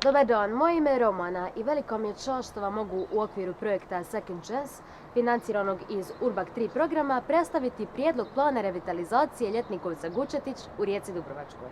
Dobar dan, moje ime je Romana i veliko mi je čast što vam mogu u okviru projekta Second Chance, financiranog iz Urbak 3 programa, predstaviti prijedlog plana revitalizacije Ljetnikovca Gučetić u Rijeci Dubrovačkoj.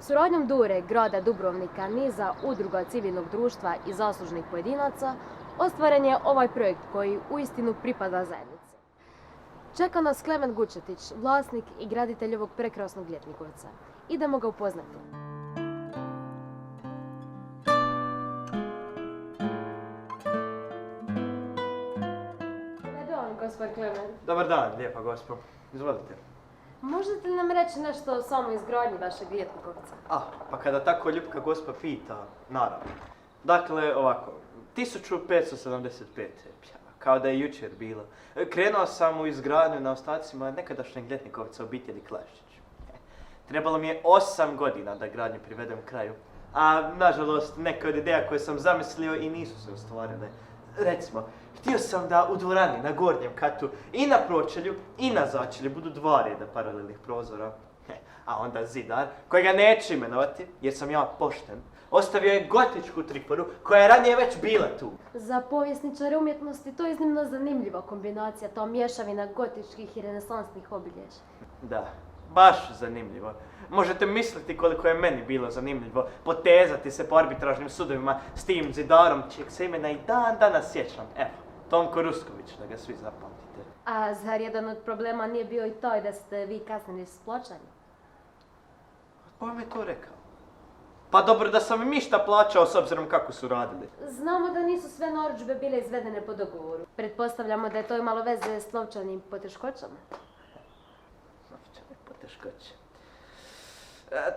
Suradnjom Dure, grada Dubrovnika, niza udruga civilnog društva i zaslužnih pojedinaca, ostvaren je ovaj projekt koji uistinu pripada zajednici. Čeka nas Klemen Gučetić, vlasnik i graditelj ovog prekrasnog Ljetnikovca. Idemo ga upoznati. Gospod Klemen. Dobar dan, lijepa gospo. Izvolite. Možete li nam reći nešto o samoj izgradnji vašeg Ljetnikovca? Pa kada tako ljubka gospa pita, naravno. Dakle, ovako, 1575. Kao da je jučer bilo. Krenuo sam u izgradnju na ostacima nekadašnjeg Ljetnikovca obitelji Klašić. Trebalo mi je 8 godina da gradnju privedem kraju. A, nažalost, neke od ideja koje sam zamislio i nisu se ostvarile. Recimo, htio sam da u dvorani na gornjem katu i na pročelju i na začelju budu 2 reda paralelnih prozora. A onda zidar, kojega neću imenovati jer sam ja pošten, ostavio je gotičku triporu koja je ranije već bila tu. Za povjesničare umjetnosti to je iznimno zanimljiva kombinacija, ta mješavina gotičkih i renesansnih obilježja. Da, baš zanimljivo. Možete misliti koliko je meni bilo zanimljivo potezati se po arbitražnim sudovima s tim zidarom čijeg se imena i dan danas sjećam. Evo, Tonko Rusković, da ga svi zapamtite. A zar jedan od problema nije bio i taj da ste vi kasnili s plaćanjem? Pa vam je to rekao? Pa dobro da sam im išta plaćao s obzirom kako su radili. Znamo da nisu sve narudžbe bile izvedene po dogovoru. Pretpostavljamo da je to imalo veze s novčanim poteškoćama. Novčane poteškoće.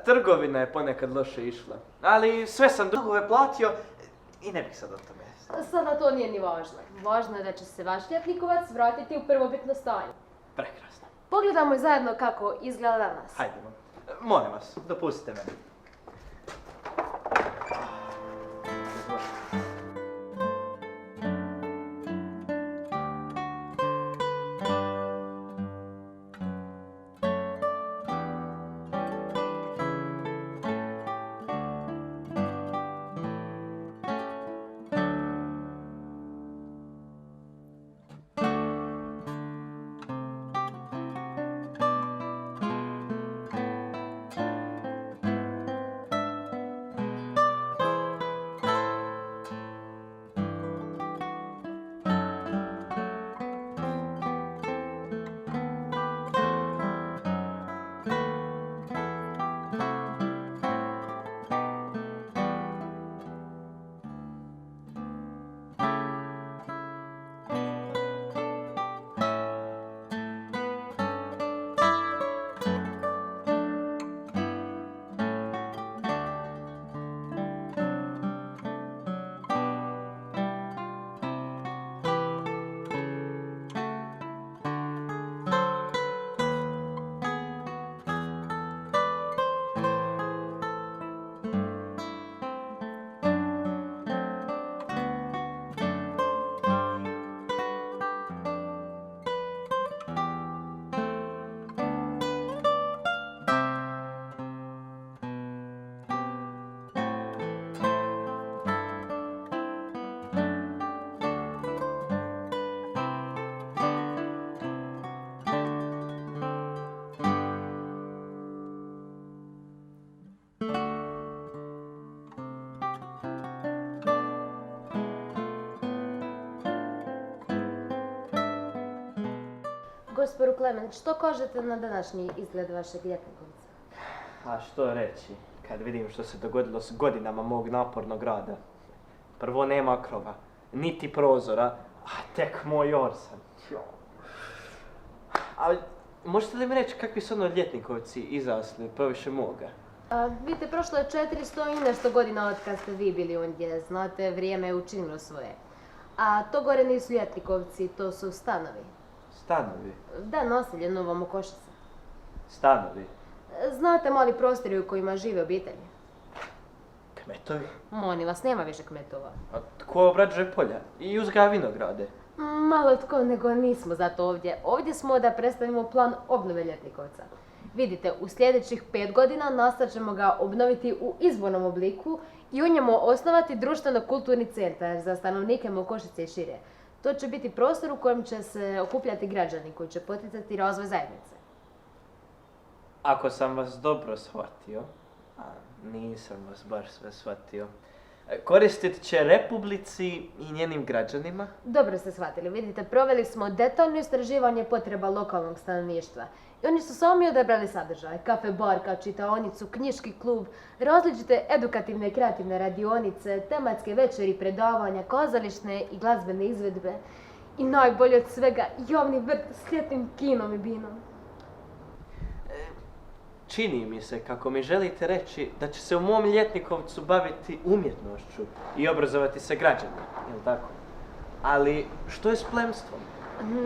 Trgovina je ponekad loše išla, ali sve sam dugove platio i ne bih sad o tome. Sada to nije ni važno. Važno je da će se vaš Ljetnikovac vratiti u prvobitno stanje. Prekrasno. Pogledamo zajedno kako izgleda danas. Hajdemo. Molim vas, dopustite meni. Gospodu Klemen, što kažete na današnji izgled vašeg Ljetnikovca? A što reći, kad vidim što se dogodilo s godinama mog napornog rada. Prvo nema krova, niti prozora, a tek moj orsan. Ali, možete li mi reći kakvi su ono Ljetnikovci izasli poviše moga? Vidite, prošlo je 400 i nešto godina od kad ste vi bili ondje, znate, vrijeme je učinilo svoje. A to gore nisu Ljetnikovci, to su stanovi. Stanovi? Da, naselje Nova Mokošica. Stanovi? Znate, mali prostori u kojima žive obitelji. Kmetovi? Molim vas, nema više kmetova. A tko obrađuje polja i uzgaja vinograde? Malo tko, nego nismo zato ovdje. Ovdje smo da predstavimo plan obnove Ljetnikovca. Vidite, u sljedećih 5 godina nastat ćemo ga obnoviti u izvornom obliku i u njemu osnovati društveno-kulturni centar za stanovnike Mokošice i šire. To će biti prostor u kojem će se okupljati građani koji će poticati razvoj zajednice. Ako sam vas dobro shvatio, a nisam vas baš sve shvatio, koristit će Republici i njenim građanima? Dobro ste shvatili, vidite, proveli smo detaljno istraživanje potreba lokalnog stanovništva. I oni su sami odabrali sadržaj, kafe barka, čitaonicu, knjiški klub, različite edukativne i kreativne radionice, tematske večeri, predavanja, kazališne i glazbene izvedbe. I najbolje od svega, javni vrt s ljetnim kinom i binom. Čini mi se, kako mi želite reći, da će se u mom Ljetnikovcu baviti umjetnošću i obrazovati se građani, jel tako? Ali što je s plemstvom?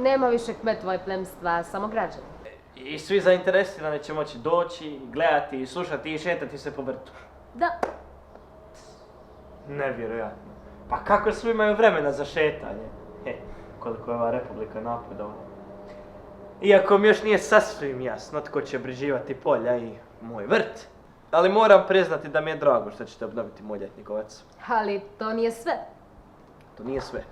Nema više kmetova i plemstva, samo građani. I svi zainteresirani će moći doći, gledati, slušati i šetati se po vrtu. Da, Nevjerojatno. Pa kako svi imaju vremena za šetanje? Koliko je ova Republika napredovala. Iako mi još nije sasvim jasno tko će obrađivati polja i moj vrt. Ali moram priznati da mi je drago što ćete obnoviti moj Ljetnikovac. ali to nije sve. To nije sve.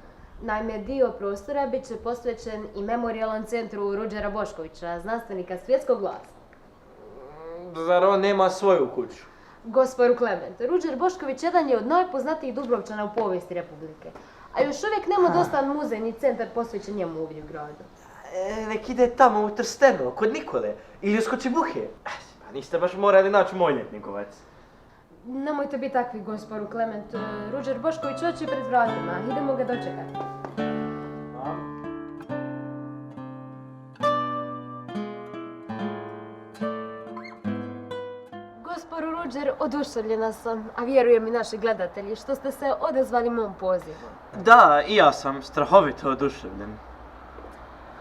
Naime, dio prostora bit će posvećen i memorijalnom centru Ruđera Boškovića, znanstvenika svjetskog glasa. Zar on nema svoju kuću? Gospodu Klement, Ruđer Bošković jedan je od najpoznatijih Dubrovčana u povijesti Republike. A još uvijek nema dosta muzejni centar posvećen njemu ovdje u gradu. Nek ide tamo u Trsteno, kod Nikole, ili u Skočibuhe. Pa niste baš morali naći moj Ljetnikovac. Nemojte biti takvi, gospodu Klement. Ruđer Bošković hoće pred vratima. Idemo ga dočekati. Gospodu Ruđer, oduševljena sam, a vjerujem i naši gledatelji, što ste se odazvali mom pozivu. Da, i ja sam strahovito oduševljen.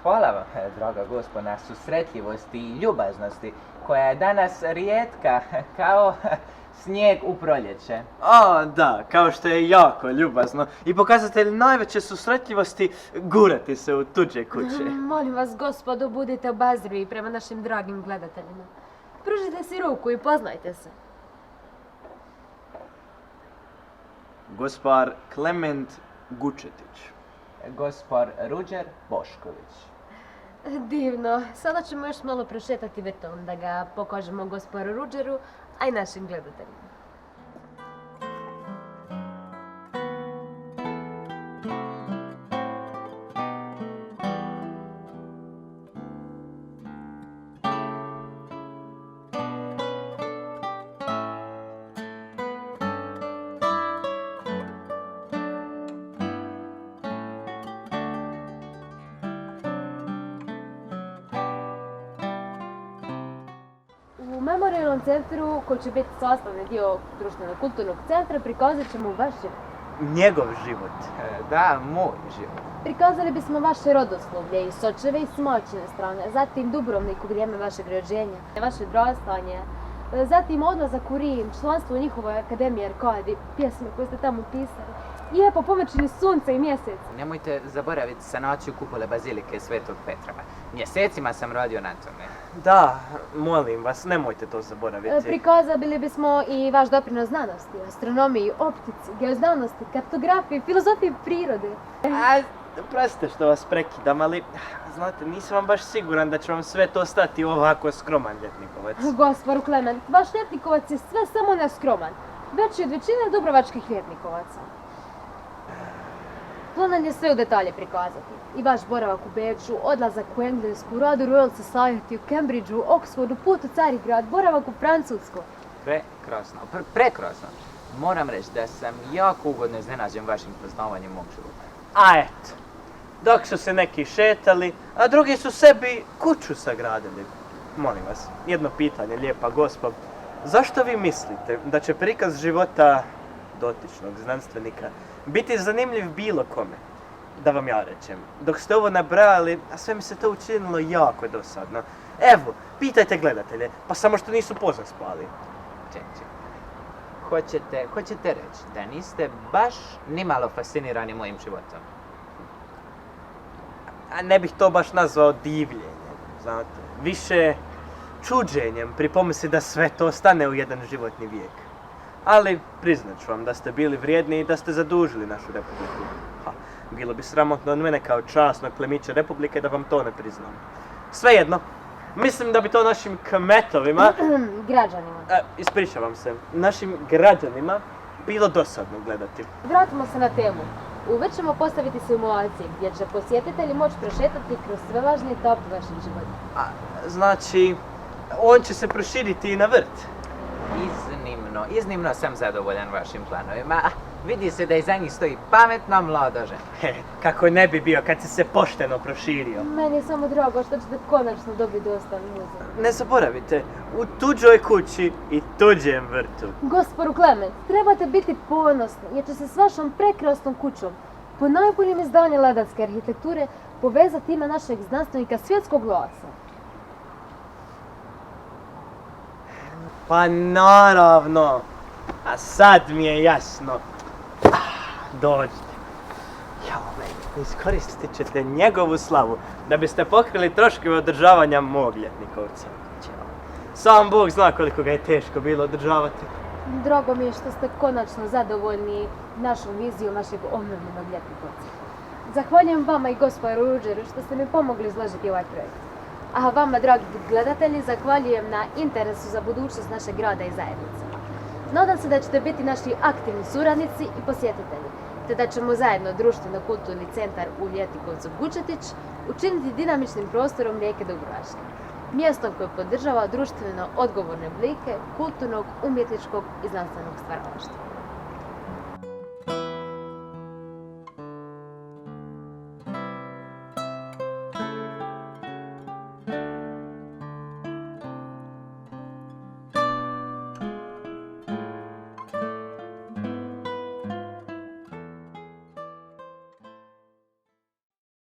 Hvala vam, draga gospo, na susretljivosti i ljubaznosti, koja je danas rijetka kao snijeg u proljeće. A, da, kao što je jako ljubazno i pokazatelj najveće susretljivosti gurati se u tuđe kuće. Molim vas, gospodo, budite obazrivi prema našim dragim gledateljima. Pružite si ruku i poznajte se. Gospar Klement Gučetić. Gospar Ruđer Bošković. Divno. Sada ćemo još malo prošetati vrtom da ga pokažemo gospodaru Ruđeru, a i našim gledateljima. U memorijalnom centru, koji će biti sastavni dio društveno-kulturnog centra, prikazat ćemo vaš život. Njegov život. Da, moj život. Prikazali bismo vaše rodoslovlje i sočeve i smočine strane, zatim Dubrovnik u vrijeme vašeg rođenja, vaše odrastanje, zatim odlazak u Rim, članstvo u njihovoj akademiji Arkadi, pjesme koje ste tamo pisali, i epo pomoćni sunca i mjesec. Nemojte zaboraviti sanaciju kupole Bazilike Svetog Petra. Mjesecima sam radio na tome. Da, molim vas, nemojte to zaboraviti. Prikazali bismo i vaš doprinos znanosti, astronomiji, optici, geoznanosti, kartografiji, filozofiji prirode. Prostite što vas prekidam, ali, znate, nisam vam baš siguran da će vam sve to stati u ovako skroman Ljetnikovac. Gospodu Klement, vaš Ljetnikovac je sve samo ne skroman, veći od većine dubrovačkih Ljetnikovaca. Planan je sve u detalje prikazati. I vaš boravak u Beču, odlazak u Englesku, rad u Royal Society, u Cambridgeu, Oxfordu, put u Carigrad, boravak u Francusku. Prekrasno, prekrasno. Moram reći da sam jako ugodno iznenađen vašim poznavanjem mog života. A eto, dok su se neki šetali, a drugi su sebi kuću sagradili. Molim vas, jedno pitanje, lijepa gospo. Zašto vi mislite da će prikaz života dotičnog znanstvenika biti zanimljiv bilo kome? Da vam ja rečem, dok ste ovo nabrajali, a sve mi se to učinilo jako dosadno. Evo, pitajte gledatelje, pa samo što nisu pozor spali. Ček. Hoćete reći da niste baš nimalo fascinirani mojim životom? A ne bih to baš nazvao divljenjem, znate. Više čuđenjem pri pomisli da sve to stane u jedan životni vijek. Ali priznat ću vam da ste bili vrijedni i da ste zadužili našu republiku. Bilo bi sramotno od mene kao časnog plemića republike da vam to ne priznam. Svejedno, mislim da bi to našim kmetovima, Građanima. ispričavam se, našim građanima bilo dosadno gledati. Vratimo se na temu. Uveć ćemo postaviti simulacije gdje će posjetitelji moći prošetati kroz sve važne etape vašeg života. Znači, on će se proširiti i na vrt. Iznimno sam zadovoljan vašim planovima. Vidi se da iza njih stoji pametna mlada žena. Kako ne bi bio kad si se pošteno proširio. Meni je samo drago što ćete konačno dobiti dosta muze. Ne zaboravite, u tuđoj kući i tuđem vrtu. Gospodu Klement, trebate biti ponosni jer će se s vašom prekrasnom kućom po najboljim izdanju ladanske arhitekture povezati ime našeg znanstvenika svjetskog glasa. Pa naravno, a sad mi je jasno. Dođite. Iskoristit ćete njegovu slavu da biste pokrili troškove održavanja mog ljetnikovca. Sam Bog zna koliko ga je teško bilo održavati. Drago mi je što ste konačno zadovoljni našom vizijom vašeg obnovljenog ljetnikovca. Zahvaljujem vama i gospodinu Ruđeru što ste mi pomogli izložiti ovaj projekt. A vama, dragi gledatelji, zahvaljujem na interesu za budućnost našeg grada i zajednice. Nadam se da ćete biti naši aktivni suradnici i posjetitelji, te da ćemo zajedno društveno-kulturni centar u Ljetnikovcu Vučetić učiniti dinamičnim prostorom rijeke Dubrovačke. Mjestom koje podržava društveno odgovorne oblike kulturnog, umjetničkog i znanstvenog stvaralaštva.